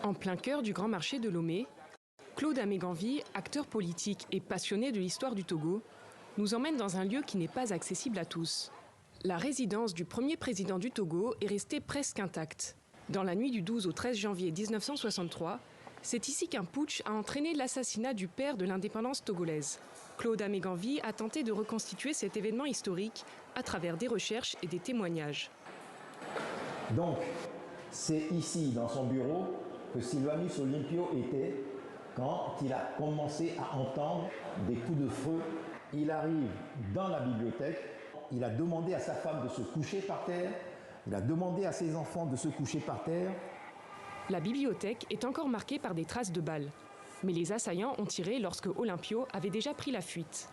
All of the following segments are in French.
En plein cœur du grand marché de Lomé, Claude Améganvi, acteur politique et passionné de l'histoire du Togo, nous emmène dans un lieu qui n'est pas accessible à tous. La résidence du premier président du Togo est restée presque intacte. Dans la nuit du 12 au 13 janvier 1963, c'est ici qu'un putsch a entraîné l'assassinat du père de l'indépendance togolaise. Claude Améganvi a tenté de reconstituer cet événement historique à travers des recherches et des témoignages. Donc, c'est ici, dans son bureau, que Sylvanus Olympio était quand il a commencé à entendre des coups de feu. Il arrive dans la bibliothèque, il a demandé à sa femme de se coucher par terre, il a demandé à ses enfants de se coucher par terre. La bibliothèque est encore marquée par des traces de balles, mais les assaillants ont tiré lorsque Olympio avait déjà pris la fuite.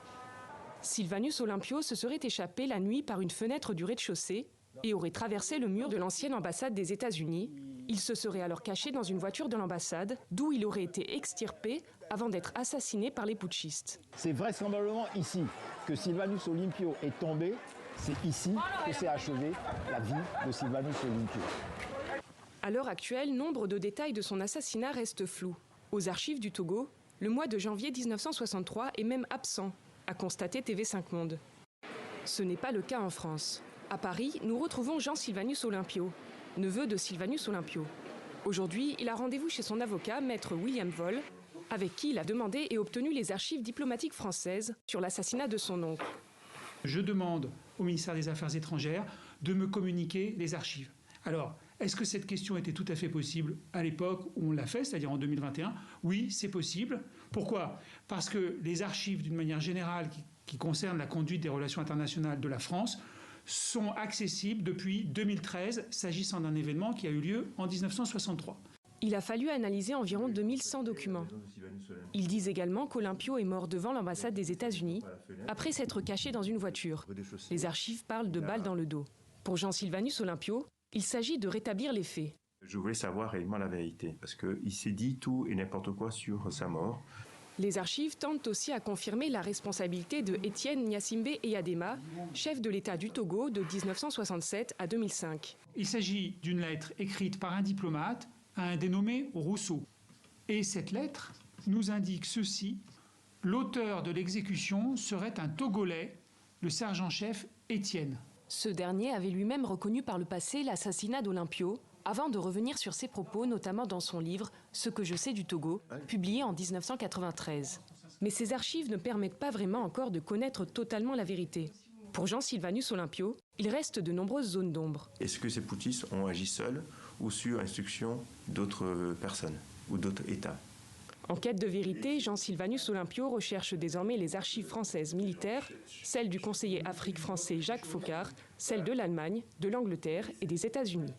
Sylvanus Olympio se serait échappé la nuit par une fenêtre du rez-de-chaussée et aurait traversé le mur de l'ancienne ambassade des États-Unis. Il se serait alors caché dans une voiture de l'ambassade, d'où il aurait été extirpé avant d'être assassiné par les putschistes. C'est vraisemblablement ici que Sylvanus Olympio est tombé. C'est ici que s'est achevée la vie de Sylvanus Olympio. À l'heure actuelle, nombre de détails de son assassinat restent flous. Aux archives du Togo, le mois de janvier 1963 est même absent, a constaté TV5 Monde. Ce n'est pas le cas en France. À Paris, nous retrouvons Jean Sylvanus Olympio, neveu de Sylvanus Olympio. Aujourd'hui, il a rendez-vous chez son avocat, maître William Voll, avec qui il a demandé et obtenu les archives diplomatiques françaises sur l'assassinat de son oncle. Je demande au ministère des Affaires étrangères de me communiquer les archives. Alors, est-ce que cette question était tout à fait possible à l'époque où on l'a fait, c'est-à-dire en 2021 ? Oui, c'est possible. Pourquoi ? Parce que les archives, d'une manière générale, qui concernent la conduite des relations internationales de la France, sont accessibles depuis 2013, s'agissant d'un événement qui a eu lieu en 1963. Il a fallu analyser environ 2100 documents. Ils disent également qu'Olympio est mort devant l'ambassade des États-Unis, après s'être caché dans une voiture. Les archives parlent de balles dans le dos. Pour Jean Sylvanus Olympio, il s'agit de rétablir les faits. Je voulais savoir réellement la vérité, parce qu'il s'est dit tout et n'importe quoi sur sa mort. Les archives tentent aussi à confirmer la responsabilité de Étienne Gnassingbé Eyadema, chef de l'État du Togo de 1967 à 2005. Il s'agit d'une lettre écrite par un diplomate à un dénommé Rousseau. Et cette lettre nous indique ceci: l'auteur de l'exécution serait un Togolais, le sergent-chef Étienne. Ce dernier avait lui-même reconnu par le passé l'assassinat d'Olympio, avant de revenir sur ses propos, notamment dans son livre « Ce que je sais du Togo », publié en 1993. Mais ces archives ne permettent pas vraiment encore de connaître totalement la vérité. Pour Jean Sylvanus Olympio, il reste de nombreuses zones d'ombre. Est-ce que ces putschistes ont agi seuls ou sur instruction d'autres personnes ou d'autres États ? En quête de vérité, Jean Sylvanus Olympio recherche désormais les archives françaises militaires, celles du conseiller Afrique français Jacques Faucard, celles de l'Allemagne, de l'Angleterre et des États-Unis.